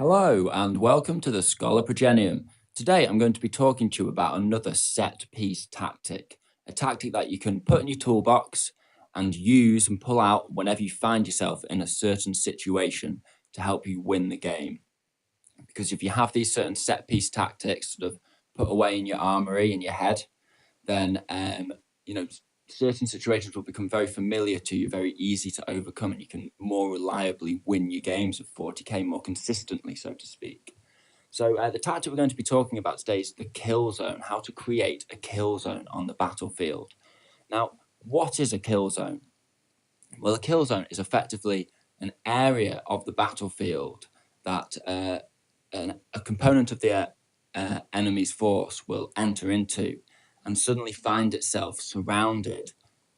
Hello and welcome to the Schola Progenium. Today I'm going to be talking to you about another set piece tactic, a tactic that you can put in your toolbox and use and pull out whenever you find yourself in a certain situation to help you win the game. Because if you have these certain set piece tactics sort of put away in your armory, in your head, then certain situations will become very familiar to you, very easy to overcome, and you can more reliably win your games of 40k more consistently, so to speak. So the tactic we're going to be talking about today is the kill zone, how to create a kill zone on the battlefield. Now, what is a kill zone? Well, a kill zone is effectively an area of the battlefield that a component of the enemy's force will enter into and suddenly find itself surrounded,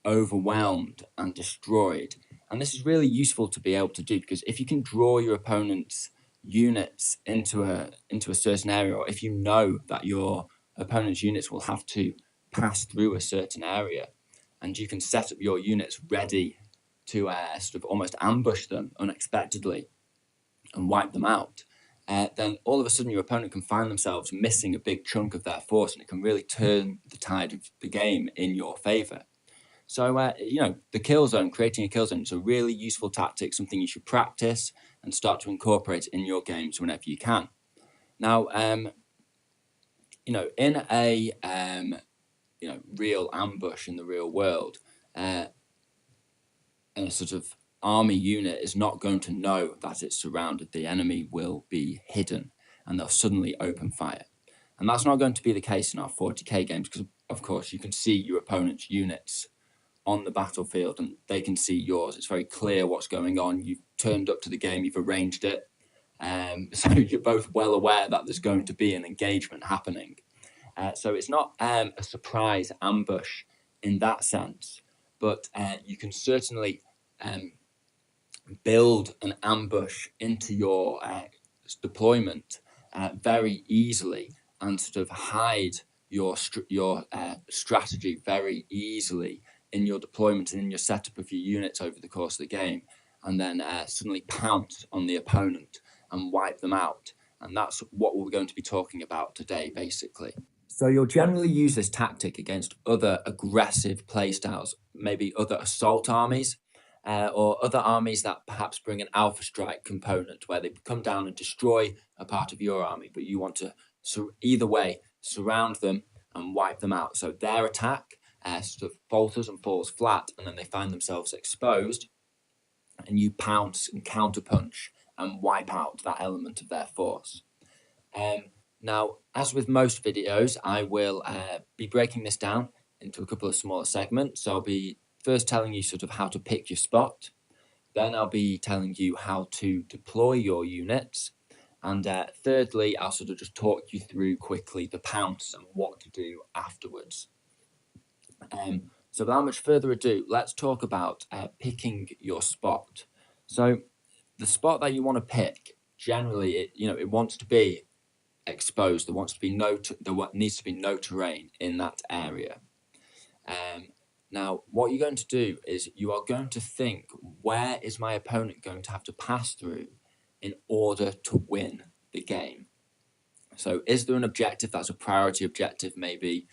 overwhelmed, and destroyed. And this is really useful to be able to do, because if you can draw your opponent's units into a certain area, or if you know that your opponent's units will have to pass through a certain area, and you can set up your units ready to sort of almost ambush them unexpectedly and wipe them out, then all of a sudden your opponent can find themselves missing a big chunk of their force, and it can really turn the tide of the game in your favor. So, the kill zone, creating a kill zone is a really useful tactic, something you should practice and start to incorporate in your games whenever you can. Now, in a real ambush in the real world, a sort of army unit is not going to know that it's surrounded. The enemy will be hidden and they'll suddenly open fire. And that's not going to be the case in our 40k games because, of course, you can see your opponent's units on the battlefield and they can see yours. It's very clear what's going on. You've turned up to the game, you've arranged it. So you're both well aware that there's going to be an engagement happening. So it's not a surprise ambush in that sense, but you can certainly build an ambush into your deployment very easily and sort of hide your strategy very easily in your deployment and in your setup of your units over the course of the game, and then suddenly pounce on the opponent and wipe them out. And that's what we're going to be talking about today, basically. So you'll generally use this tactic against other aggressive playstyles, maybe other assault armies, or other armies that perhaps bring an alpha strike component where they come down and destroy a part of your army, but you want to either way surround them and wipe them out. So their attack sort of falters and falls flat, and then they find themselves exposed, and you pounce and counterpunch and wipe out that element of their force. Now, as with most videos, I will be breaking this down into a couple of smaller segments. So I'll be first telling you sort of how to pick your spot. Then I'll be telling you how to deploy your units. And thirdly, I'll sort of just talk you through quickly the pounce and what to do afterwards. So without much further ado, let's talk about picking your spot. So the spot that you want to pick, generally, it wants to be exposed. There needs to be no terrain in that area. Now, what you're going to do is you are going to think, where is my opponent going to have to pass through in order to win the game? So is there an objective that's a priority objective, maybe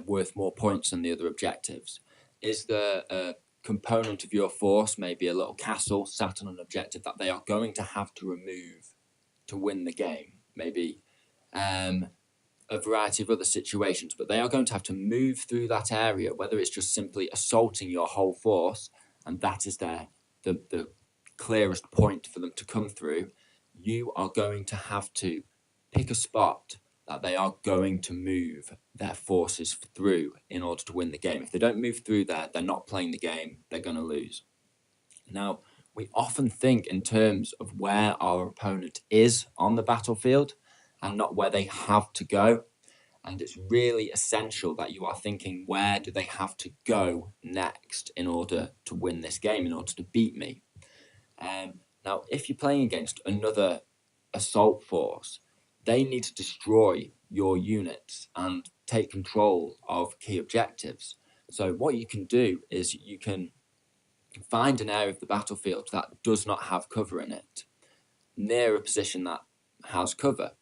worth more points than the other objectives? Is there a component of your force, maybe a little castle sat on an objective that they are going to have to remove to win the game? Maybe a variety of other situations, but they are going to have to move through that area, whether it's just simply assaulting your whole force, and that is the clearest point for them to come through. You are going to have to pick a spot that they are going to move their forces through in order to win the game. If they don't move through there, they're not playing the game, they're going to lose. Now, we often think in terms of where our opponent is on the battlefield and not where they have to go. And it's really essential that you are thinking, where do they have to go next in order to win this game, in order to beat me? Now, if you're playing against another assault force, they need to destroy your units and take control of key objectives. So what you can do is you can find an area of the battlefield that does not have cover in it, near a position that has cover.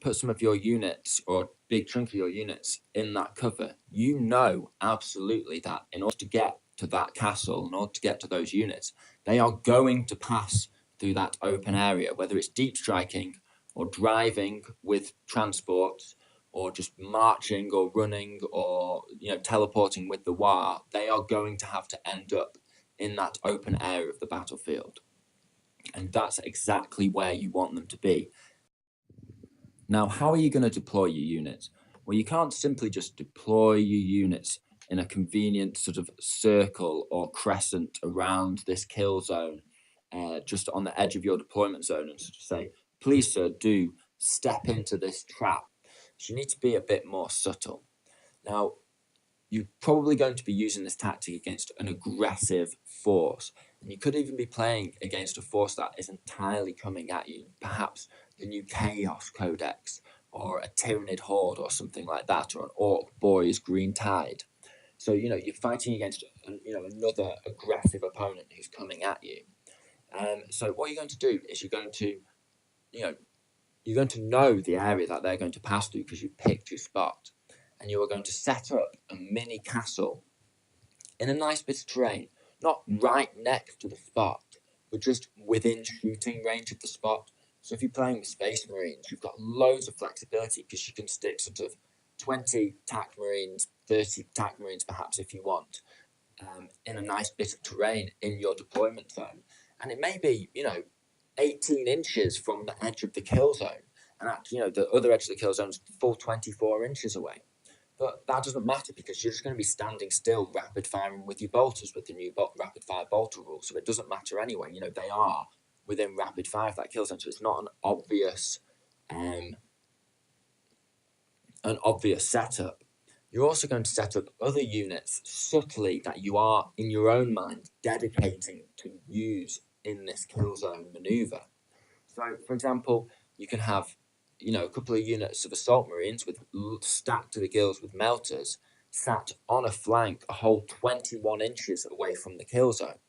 Put some of your units, or a big chunk of your units, in that cover. You know absolutely that in order to get to that castle, in order to get to those units, they are going to pass through that open area, whether it's deep striking or driving with transports or just marching or running or teleporting with the war. They are going to have to end up in that open area of the battlefield, and that's exactly where you want them to be. Now, how are you going to deploy your units? Well, you can't simply just deploy your units in a convenient sort of circle or crescent around this kill zone, just on the edge of your deployment zone, and sort of say, please, sir, do step into this trap. So you need to be a bit more subtle. Now, you're probably going to be using this tactic against an aggressive force. And you could even be playing against a force that is entirely coming at you, perhaps the new Chaos Codex, or a Tyranid Horde, or something like that, or an Orc Boys Green Tide. So, you're fighting against, another aggressive opponent who's coming at you. So what you're going to do is you're going to know the area that they're going to pass through because you picked your spot. And you are going to set up a mini castle in a nice bit of terrain, not right next to the spot, but just within shooting range of the spot. So if you're playing with Space Marines, you've got loads of flexibility because you can stick sort of 20 TAC Marines, 30 TAC Marines perhaps if you want, in a nice bit of terrain in your deployment zone. And it may be, 18 inches from the edge of the kill zone. And actually, the other edge of the kill zone is full 24 inches away. But that doesn't matter because you're just going to be standing still, rapid firing with your bolters with the new rapid fire bolter rule. So it doesn't matter anyway. They are within rapid fire of that kill zone. So it's not an obvious setup. You're also going to set up other units subtly that you are in your own mind dedicating to use in this kill zone maneuver. So, for example, you can have a couple of units of assault marines with stacked to the gills with melters sat on a flank a whole 21 inches away from the kill zone.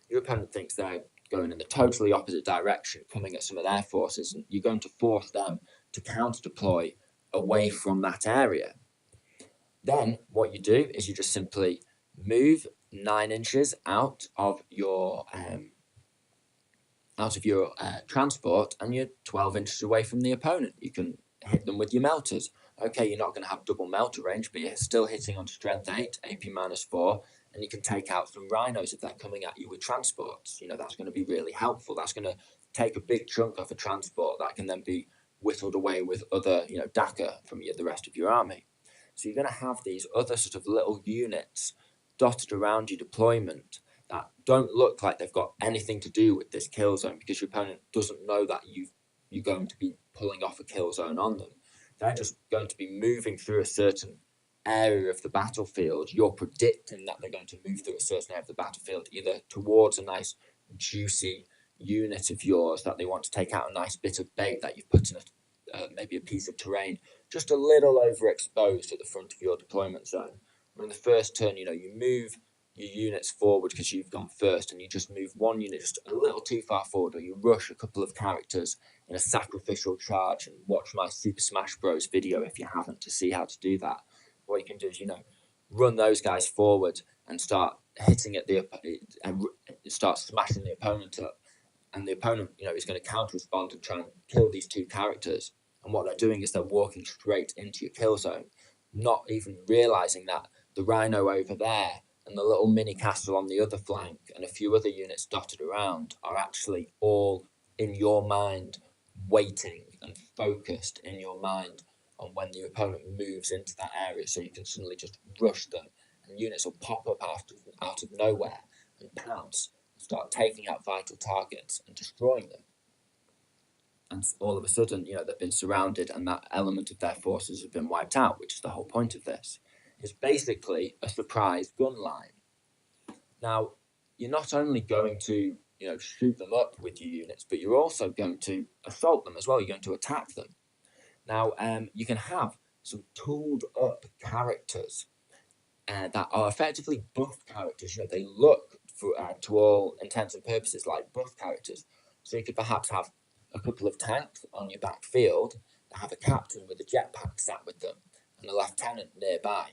Your opponent thinks they're going in the totally opposite direction, coming at some of their forces, and you're going to force them to counter deploy away from that area. Then what you do is you just simply move 9 inches out of your transport, and you're 12 inches away from the opponent. You can hit them with your melters. Okay, you're not going to have double melter range, but you're still hitting on strength 8, AP -4, and you can take out some rhinos if they're coming at you with transports. That's going to be really helpful. That's going to take a big chunk off a transport that can then be whittled away with other, DACA from the rest of your army. So you're going to have these other sort of little units dotted around your deployment that don't look like they've got anything to do with this kill zone because your opponent doesn't know that you're going to be pulling off a kill zone on them. They're just going to be moving through a certain area of the battlefield. You're predicting that they're going to move through a certain area of the battlefield, either towards a nice juicy unit of yours that they want to take out a nice bit of bait that you've put in maybe a piece of terrain just a little overexposed at the front of your deployment zone. When in the first turn, you move your units forward because you've gone first, and you just move one unit just a little too far forward, or you rush a couple of characters in a sacrificial charge. And watch my Super Smash Bros video if you haven't to see how to do that. What you can do is run those guys forward and start hitting at and start smashing the opponent up, and the opponent is going to counter respond and try and kill these two characters. And what they're doing is they're walking straight into your kill zone, not even realizing that the rhino over there and the little mini castle on the other flank and a few other units dotted around are actually all in your mind, waiting and focused in your mind on when the opponent moves into that area, so you can suddenly just rush them, and units will pop up out of nowhere and pounce and start taking out vital targets and destroying them. And all of a sudden, they've been surrounded, and that element of their forces have been wiped out, which is the whole point of this. It's basically a surprise gun line. Now, you're not only going to, shoot them up with your units, but you're also going to assault them as well. You're going to attack them. Now, you can have some tooled up characters that are effectively buff characters. They look, to all intents and purposes, like buff characters. So you could perhaps have a couple of tanks on your backfield that have a captain with a jetpack sat with them and a lieutenant nearby.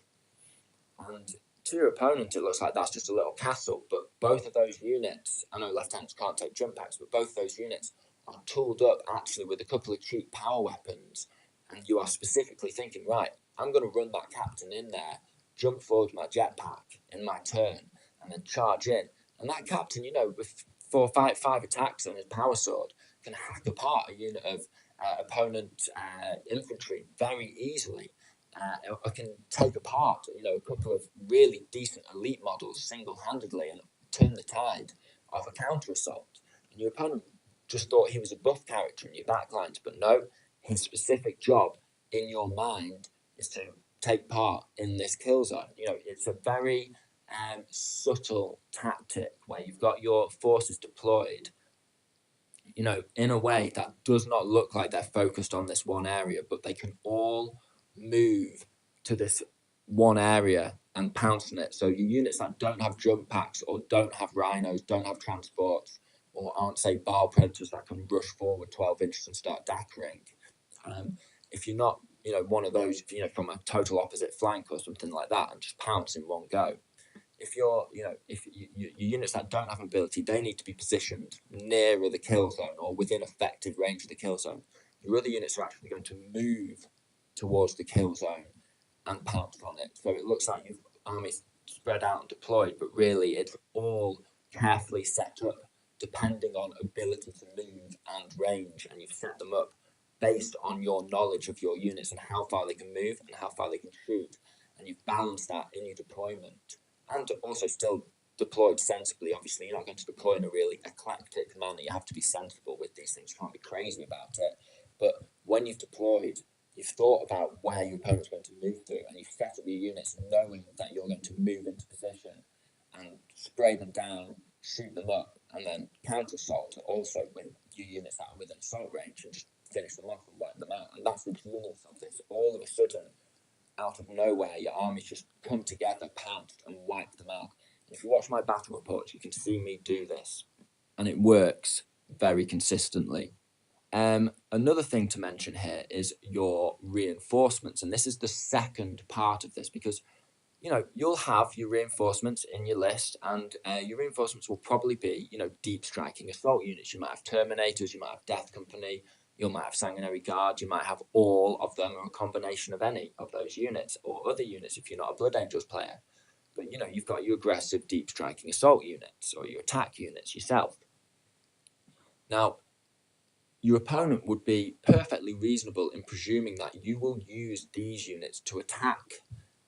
And to your opponent, it looks like that's just a little castle, but both of those units, I know lieutenants can't take jump packs, but both those units are tooled up actually with a couple of cheap power weapons, and you are specifically thinking, right, I'm going to run that captain in there, jump forward my jetpack in my turn, and then charge in. And that captain, with five attacks on his power sword, can hack apart a unit of opponent infantry very easily. I can take apart, a couple of really decent elite models single-handedly and turn the tide of a counter-assault. And your opponent just thought he was a buff character in your backlines, but no, his specific job in your mind is to take part in this kill zone. It's a very subtle tactic where you've got your forces deployed, in a way that does not look like they're focused on this one area, but they can all move to this one area and pounce on it. So your units that don't have jump packs or don't have rhinos, don't have transports, or aren't, say, bile predators that can rush forward 12 inches and start dackering. If you're not, one of those, from a total opposite flank or something like that, and just pounce in one go. If your units that don't have ability, they need to be positioned nearer the kill zone or within effective range of the kill zone. Your other units are actually going to move towards the kill zone and pounce on it. So it looks like you've armies spread out and deployed, but really it's all carefully set up depending on ability to move and range, and you've set them up based on your knowledge of your units and how far they can move and how far they can shoot, and you've balanced that in your deployment. And also still deployed sensibly. Obviously, you're not going to deploy in a really eclectic manner. You have to be sensible with these things. You can't be crazy about it. But when you've deployed, you've thought about where your opponent's going to move through, and you've set up your units knowing that you're going to move into position and spray them down, shoot them up, and then counter-assault also with your units that are within assault range and just finish them off and wipe them out. And that's the genius of this. All of a sudden, out of nowhere, your armies just come together, pounced, and wiped them out. And if you watch my battle reports, you can see me do this, and it works very consistently. Another thing to mention here is your reinforcements, and this is the second part of this, because you'll have your reinforcements in your list, and your reinforcements will probably be deep striking assault units. You might have Terminators, you might have Death Company, you might have Sanguinary Guard, you might have all of them or a combination of any of those units or other units if you're not a Blood Angels player. But you've got your aggressive deep striking assault units or your attack units yourself. Now, your opponent would be perfectly reasonable in presuming that you will use these units to attack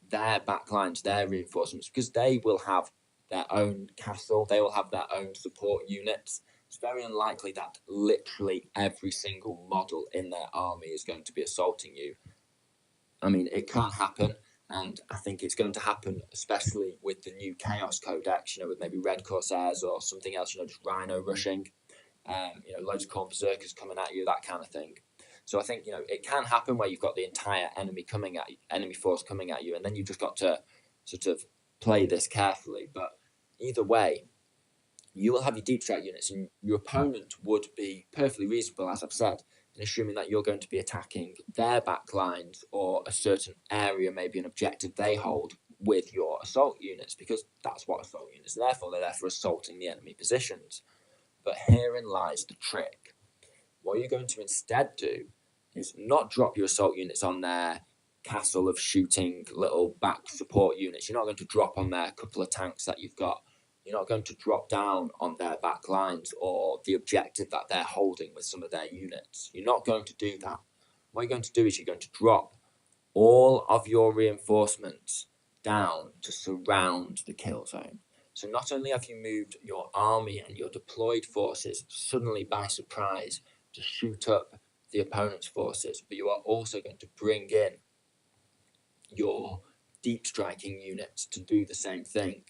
their backlines, their reinforcements, because they will have their own castle, they will have their own support units. It's very unlikely that literally every single model in their army is going to be assaulting you. I mean, it can happen, and I think it's going to happen, especially with the new Chaos Codex, with maybe Red Corsairs or something else, just Rhino rushing, loads of Khorne Berserkers coming at you, that kind of thing. So I think, it can happen where you've got the entire enemy force coming at you, and then you've just got to sort of play this carefully. But either way, you will have your deep strike units, and your opponent would be perfectly reasonable, as I've said, in assuming that you're going to be attacking their backlines or a certain area, maybe an objective they hold with your assault units, because that's what assault units are there for. They're there for assaulting the enemy positions. But herein lies the trick. What you're going to instead do is not drop your assault units on their castle of shooting little back support units. You're not going to drop on their couple of tanks that you've got. You're not going to drop down on their back lines or the objective that they're holding with some of their units. You're not going to do that. What you're going to do is you're going to drop all of your reinforcements down to surround the kill zone. So not only have you moved your army and your deployed forces suddenly by surprise to shoot up the opponent's forces, but you are also going to bring in your deep striking units to do the same thing.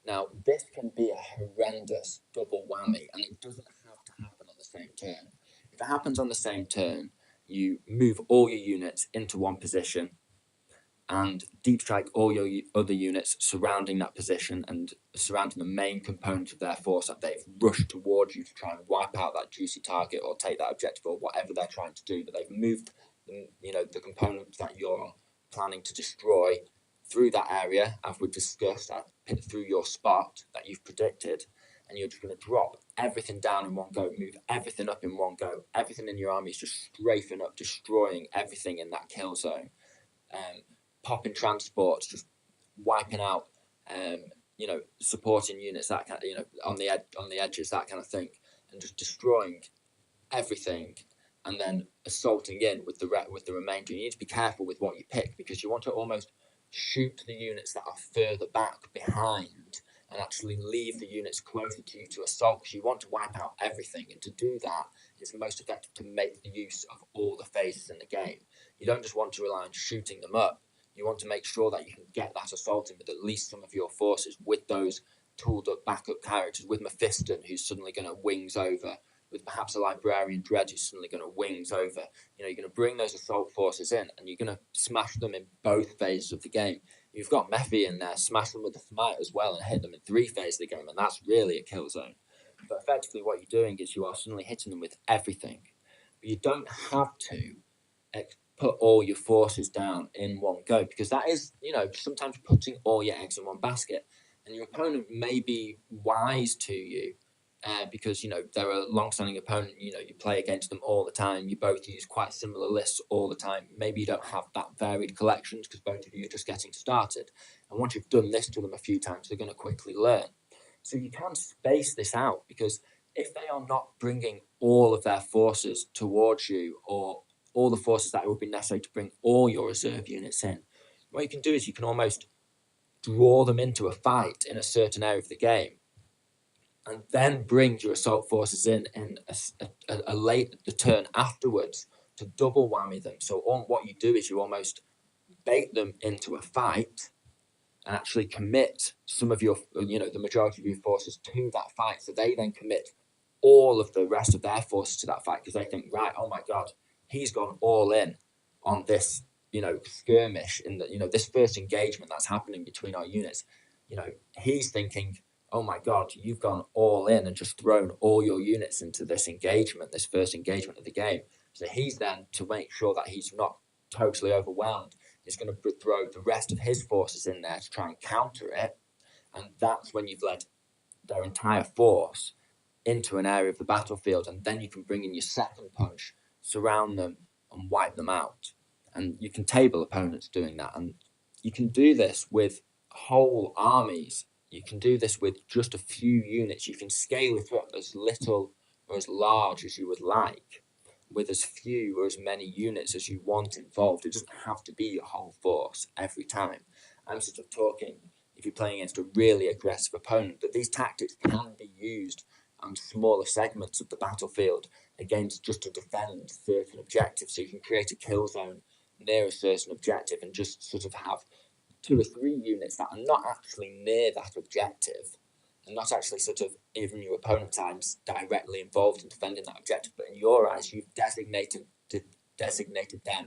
Now, this can be a horrendous double whammy, and it doesn't have to happen on the same turn. If it happens on the same turn, you move all your units into one position, and deep strike all your other units surrounding that position and surrounding the main component of their force that they've rushed towards you to try and wipe out that juicy target or take that objective or whatever they're trying to do. But they've moved, the components that you're planning to destroy through that area, as we've discussed, through your spot that you've predicted, and you're just going to drop everything down in one go, move everything up in one go. Everything in your army is just strafing up, destroying everything in that kill zone. Popping transports, just wiping out, supporting units, that kind of, on the edges, that kind of thing, and just destroying everything, and then assaulting in with the remainder. You need to be careful with what you pick, because you want to almost shoot the units that are further back behind and actually leave the units closer to you to assault, because you want to wipe out everything. And to do that, it's most effective to make the use of all the phases in the game. You don't just want to rely on shooting them up. You want to make sure that you can get that assault in with at least some of your forces, with those tooled up backup characters, with Mephiston, who's suddenly going to wings over, with perhaps a Librarian Dread who's suddenly going to wings over. You're going to bring those assault forces in, and you're going to smash them in both phases of the game. You've got Mephi in there, smash them with the Smite as well, and hit them in 3 phases of the game, and that's really a kill zone. But effectively what you're doing is you are suddenly hitting them with everything. But you don't have to put all your forces down in one go, because that is, sometimes putting all your eggs in one basket. And your opponent may be wise to you, because, they're a long-standing opponent, you play against them all the time, you both use quite similar lists all the time. Maybe you don't have that varied collections because both of you are just getting started. And once you've done this to them a few times, they're going to quickly learn. So you can space this out, because if they are not bringing all of their forces towards you, or all the forces that would be necessary to bring all your reserve units in, what you can do is you can almost draw them into a fight in a certain area of the game, and then bring your assault forces in a late the turn afterwards to double whammy them. So what you do is you almost bait them into a fight and actually commit some of your, the majority of your forces to that fight. So they then commit all of the rest of their forces to that fight, because they think, right, oh my God, he's gone all in on this, skirmish in the, this first engagement that's happening between our units. He's thinking, oh my God, you've gone all in and just thrown all your units into this engagement, this first engagement of the game. So he's then, to make sure that he's not totally overwhelmed, is going to throw the rest of his forces in there to try and counter it. And that's when you've led their entire force into an area of the battlefield, and then you can bring in your second punch, surround them, and wipe them out. And you can table opponents doing that. And you can do this with whole armies. You can do this with just a few units. You can scale it up as little or as large as you would like, with as few or as many units as you want involved. It doesn't have to be your whole force every time. I'm sort of talking, if you're playing against a really aggressive opponent, that these tactics can be used on smaller segments of the battlefield against just to defend certain objectives. So you can create a kill zone near a certain objective and just sort of have 2 or 3 units that are not actually near that objective, and not actually sort of even your opponent's eyes directly involved in defending that objective, but in your eyes you've designated them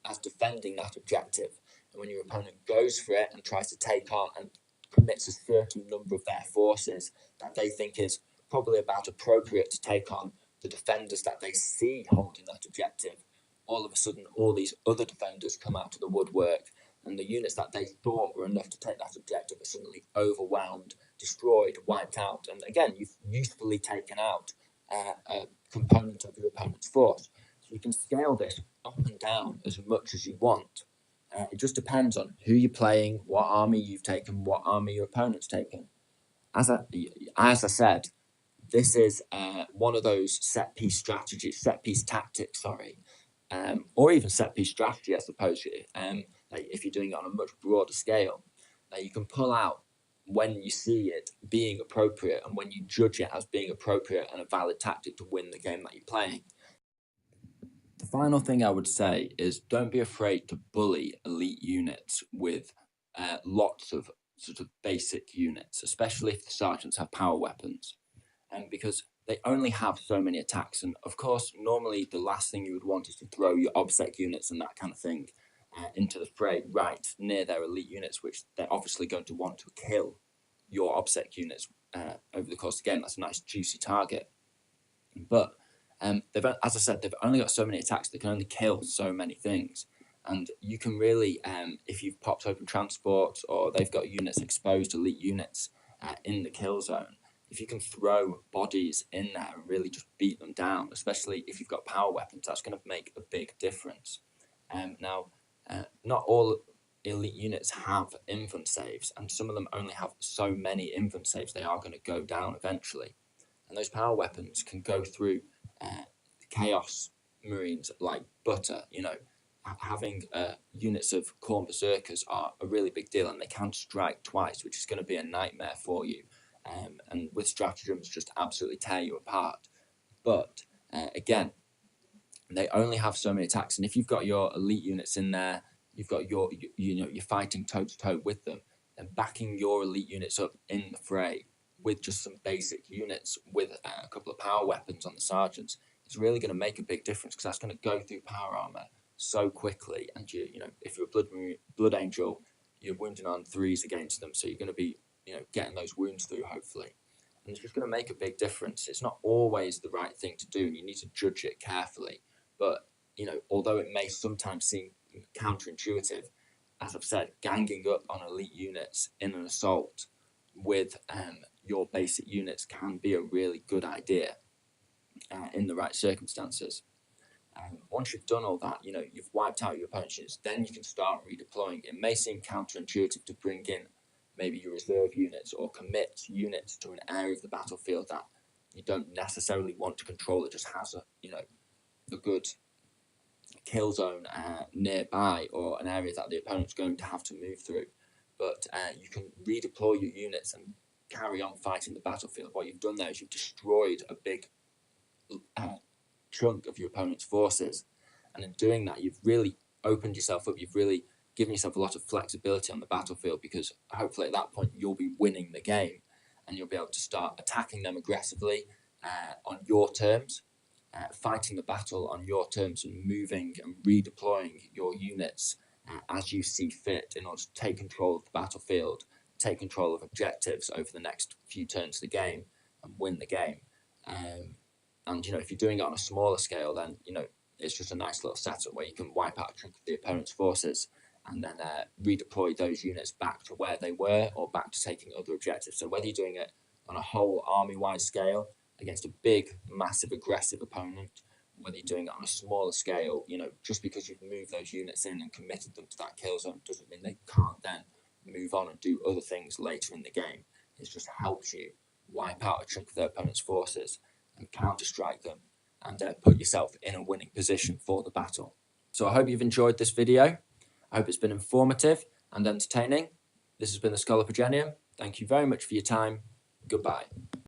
as defending that objective. And when your opponent goes for it and tries to take on and commits a certain number of their forces that they think is probably about appropriate to take on the defenders that they see holding that objective, all of a sudden all these other defenders come out of the woodwork, and the units that they thought were enough to take that objective are suddenly overwhelmed, destroyed, wiped out. And again, you've usefully taken out a component of your opponent's force. So you can scale this up and down as much as you want. It just depends on who you're playing, what army you've taken, what army your opponent's taken. As I said, this is one of those set piece tactics, or even set piece strategy, I suppose. Like if you're doing it on a much broader scale, you can pull out when you see it being appropriate and when you judge it as being appropriate and a valid tactic to win the game that you're playing. The final thing I would say is don't be afraid to bully elite units with lots of sort of basic units, especially if the sergeants have power weapons. Because they only have so many attacks. And of course, normally the last thing you would want is to throw your OBSEC units and that kind of thing into the fray right near their elite units, which they're obviously going to want to kill your OBSEC units over the course of the game. That's a nice juicy target. But they've, as I said, they've only got so many attacks. They can only kill so many things. And you can really, if you've popped open transport or they've got units exposed, elite units in the kill zone, if you can throw bodies in there and really just beat them down, especially if you've got power weapons, that's going to make a big difference. Now, not all elite units have infant saves, and some of them only have so many infant saves, they are going to go down eventually. And those power weapons can go through Chaos Marines like butter. You know, having units of Khorne Berserkers are a really big deal, and they can strike twice, which is going to be a nightmare for you. And with stratagems, just absolutely tear you apart. But again, they only have so many attacks, and if you've got your elite units in there, you've got you're fighting toe to toe with them, and backing your elite units up in the fray with just some basic units with a couple of power weapons on the sergeants is really going to make a big difference, because that's going to go through power armor so quickly. And you know, if you're a blood angel, you're wounding on 3s against them, so you're going to be getting those wounds through hopefully, and it's just going to make a big difference. It's not always the right thing to do, and you need to judge it carefully. But although it may sometimes seem counterintuitive, as I've said, ganging up on elite units in an assault with your basic units can be a really good idea in the right circumstances. Once you've done all that, you've wiped out your opponent's units, then you can start redeploying. It may seem counterintuitive to bring in maybe your reserve units or commit units to an area of the battlefield that you don't necessarily want to control. It just has a good kill zone nearby, or an area that the opponent's going to have to move through. But you can redeploy your units and carry on fighting the battlefield. What you've done there is you've destroyed a big chunk of your opponent's forces, and in doing that, you've really opened yourself up. You've really given yourself a lot of flexibility on the battlefield, because hopefully at that point you'll be winning the game, and you'll be able to start attacking them aggressively on your terms, fighting the battle on your terms, and moving and redeploying your units as you see fit in order to take control of the battlefield, take control of objectives over the next few turns of the game, and win the game. And if you're doing it on a smaller scale, then it's just a nice little setup where you can wipe out a chunk of the opponent's forces and then redeploy those units back to where they were, or back to taking other objectives. So whether you're doing it on a whole army-wide scale against a big, massive, aggressive opponent, whether you're doing it on a smaller scale, just because you've moved those units in and committed them to that kill zone doesn't mean they can't then move on and do other things later in the game. It just helps you wipe out a chunk of their opponent's forces and counter-strike them, and put yourself in a winning position for the battle. So I hope you've enjoyed this video. I hope it's been informative and entertaining. This has been the Schola Progenium. Thank you very much for your time. Goodbye.